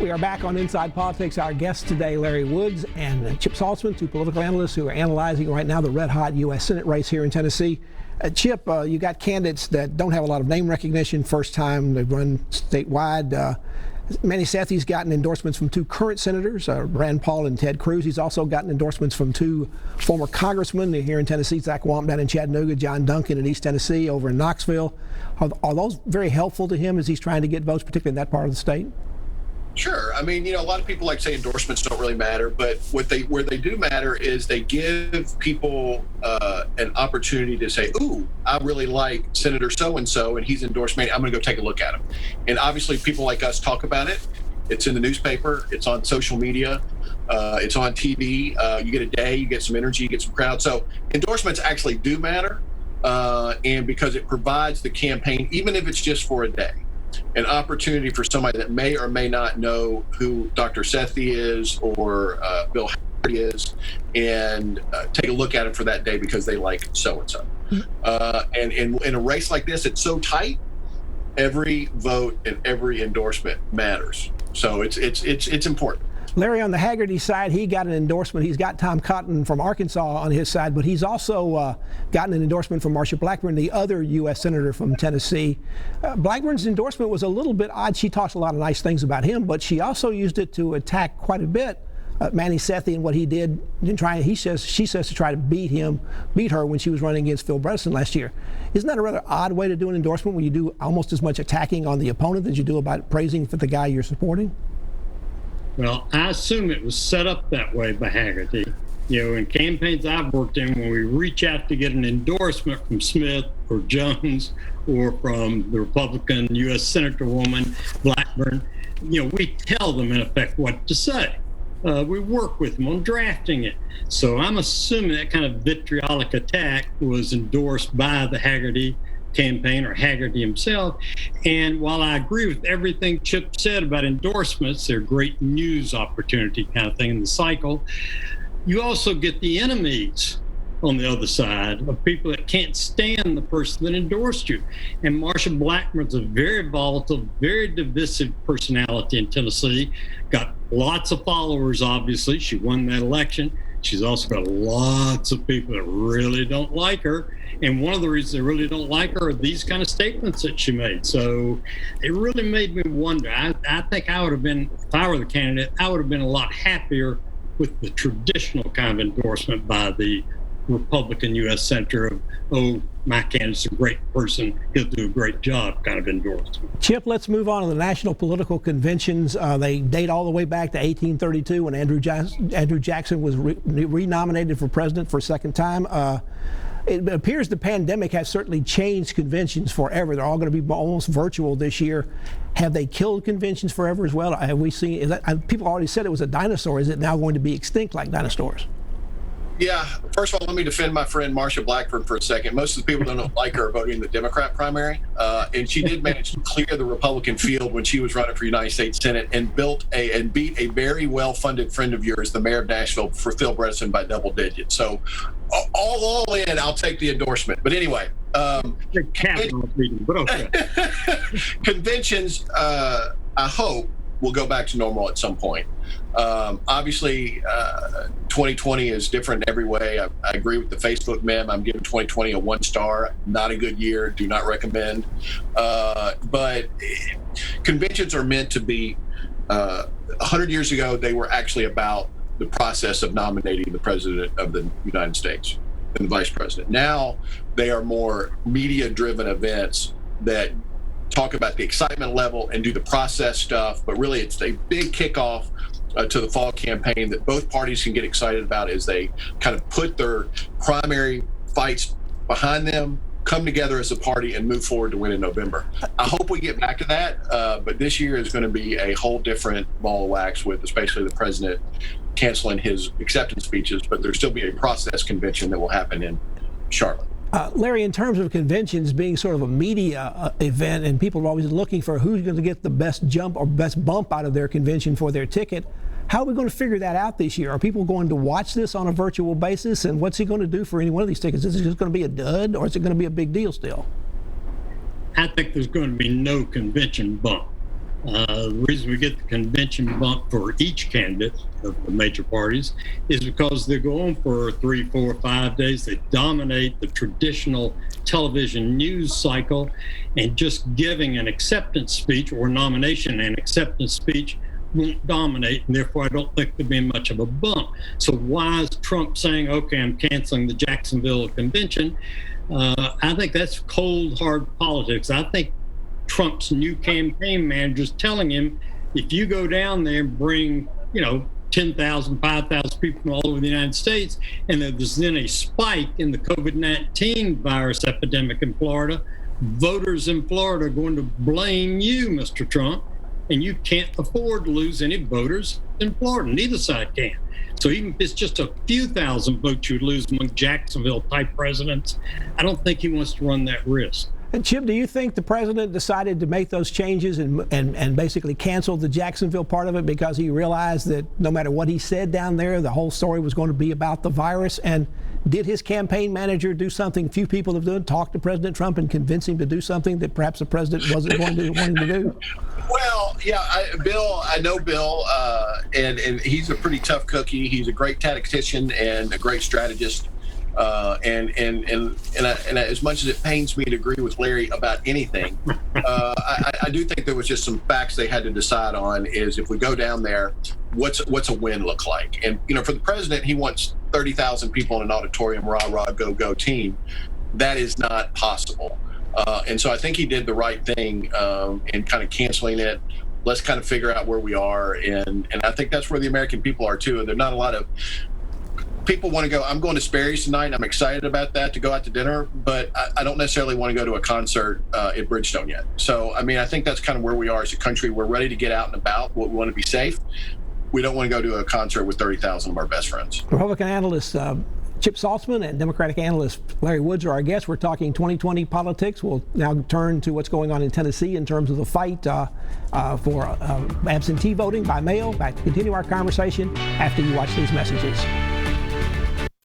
We are back on Inside Politics. Our guests today, Larry Woods and Chip Saltsman, two political analysts who are analyzing right now the red-hot U.S. Senate race here in Tennessee. Chip, you got candidates that don't have a lot of name recognition. First time they've run statewide. Manny Sethi's gotten endorsements from two current senators, Rand Paul and Ted Cruz. He's also gotten endorsements from two former congressmen here in Tennessee, Zach Wamp down in Chattanooga, John Duncan in East Tennessee, over in Knoxville. Are those very helpful to him as he's trying to get votes, particularly in that part of the state? Sure. I mean, a lot of people like say endorsements don't really matter, but where they do matter is they give people an opportunity to say, ooh, I really like Senator so-and-so, and he's endorsed me. I'm going to go take a look at him. And obviously people like us talk about it. It's in the newspaper. It's on social media. It's on TV. You get a day, you get some energy, you get some crowd. So endorsements actually do matter. And because it provides the campaign, even if it's just for a day, an opportunity for somebody that may or may not know who Dr. Sethi is or Bill Harry is, and take a look at it for that day because they like so-and-so. And in a race like this, it's so tight, every vote and every endorsement matters. So it's important. Larry, on the Haggerty side, he got an endorsement. He's got Tom Cotton from Arkansas on his side, but he's also gotten an endorsement from Marsha Blackburn, the other U.S. Senator from Tennessee. Blackburn's endorsement was a little bit odd. She talks a lot of nice things about him, but she also used it to attack quite a bit Manny Sethi and what he did. She says to try to beat her when she was running against Phil Bredesen last year. Isn't that a rather odd way to do an endorsement when you do almost as much attacking on the opponent as you do about praising for the guy you're supporting? Well, I assume it was set up that way by Haggerty. In campaigns I've worked in, when we reach out to get an endorsement from Smith or Jones or from the Republican U.S. Senator woman, Blackburn, we tell them, in effect, what to say. We work with them on drafting it. So I'm assuming that kind of vitriolic attack was endorsed by the Haggerty campaign or Haggerty himself. And while I agree with everything Chip said about endorsements, they're a great news opportunity kind of thing in the cycle, you also get the enemies on the other side of people that can't stand the person that endorsed you. And Marsha Blackburn's a very volatile, very divisive personality in Tennessee, got lots of followers, obviously. She won that election. She's also got lots of people that really don't like her. And one of the reasons they really don't like her are these kind of statements that she made. So it really made me wonder. I think I would have been, if I were the candidate, I would have been a lot happier with the traditional kind of endorsement by the Republican U.S. Senator of, oh, my candidate's a great person, he'll do a great job kind of endorsement. Chip, let's move on to the national political conventions. They date all the way back to 1832 when Andrew Jackson was renominated for president for a second time. It appears the pandemic has certainly changed conventions forever. They're all going to be almost virtual this year. Have they killed conventions forever as well? Have we seen, people already said it was a dinosaur. Is it now going to be extinct like dinosaurs? Yeah. First of all, let me defend my friend Marsha Blackburn for a second. Most of the people that don't like her are voting in the Democrat primary. And she did manage to clear the Republican field when she was running for United States Senate and beat a very well-funded friend of yours, the mayor of Nashville, for Phil Bredesen by double digits. So all in, I'll take the endorsement. But anyway, conventions, I hope, will go back to normal at some point. Obviously, 2020 is different in every way. I agree with the Facebook meme. I'm giving 2020 a 1 star. Not a good year. Do not recommend. But conventions are meant to be, 100 years ago, they were actually about the process of nominating the president of the United States and the vice president. Now they are more media-driven events that talk about the excitement level and do the process stuff, but really it's a big kickoff to the fall campaign that both parties can get excited about as they kind of put their primary fights behind them, come together as a party, and move forward to win in November. I hope we get back to that, but this year is going to be a whole different ball of wax with especially the president canceling his acceptance speeches, but there'll still be a process convention that will happen in Charlotte. Larry, in terms of conventions being sort of a media event and people are always looking for who's going to get the best jump or best bump out of their convention for their ticket, how are we going to figure that out this year? Are people going to watch this on a virtual basis? And what's he going to do for any one of these tickets? Is it just going to be a dud or is it going to be a big deal still? I think there's going to be no convention bump. The reason we get the convention bump for each candidate of the major parties is because they go on for 3, 4, 5 days. They dominate the traditional television news cycle, and just giving an acceptance speech or nomination and acceptance speech won't dominate, and therefore I don't think there'll be much of a bump. So why is Trump saying, okay, I'm canceling the Jacksonville convention? I think that's cold, hard politics. I think Trump's new campaign manager is telling him, if you go down there and bring, 10,000, 5,000 people from all over the United States, and there's then a spike in the COVID-19 virus epidemic in Florida, voters in Florida are going to blame you, Mr. Trump, and you can't afford to lose any voters in Florida. Neither side can. So even if it's just a few thousand votes you lose among Jacksonville-type residents, I don't think he wants to run that risk. And Chip, do you think the president decided to make those changes and basically cancel the Jacksonville part of it because he realized that no matter what he said down there, the whole story was going to be about the virus? And did his campaign manager do something few people have done, talk to President Trump and convince him to do something that perhaps the president wasn't going to want him to do? Well, yeah, I know Bill, and he's a pretty tough cookie. He's a great tactician and a great strategist. And as much as it pains me to agree with Larry about anything, I do think there was just some facts they had to decide on. Is if we go down there, what's a win look like? And for the president, he wants 30,000 people in an auditorium, rah rah, go go team. That is not possible. And so I think he did the right thing in kind of canceling it. Let's kind of figure out where we are, and I think that's where the American people are too. There's not a lot of people want to go. I'm going to Sperry's tonight, and I'm excited about that, to go out to dinner, but I don't necessarily want to go to a concert at Bridgestone yet. So, I think that's kind of where we are as a country. We're ready to get out and about. We want to be safe. We don't want to go to a concert with 30,000 of our best friends. Republican analyst Chip Saltsman and Democratic analyst Larry Woods are our guests. We're talking 2020 politics. We'll now turn to what's going on in Tennessee in terms of the fight for absentee voting by mail. Back to continue our conversation after you watch these messages.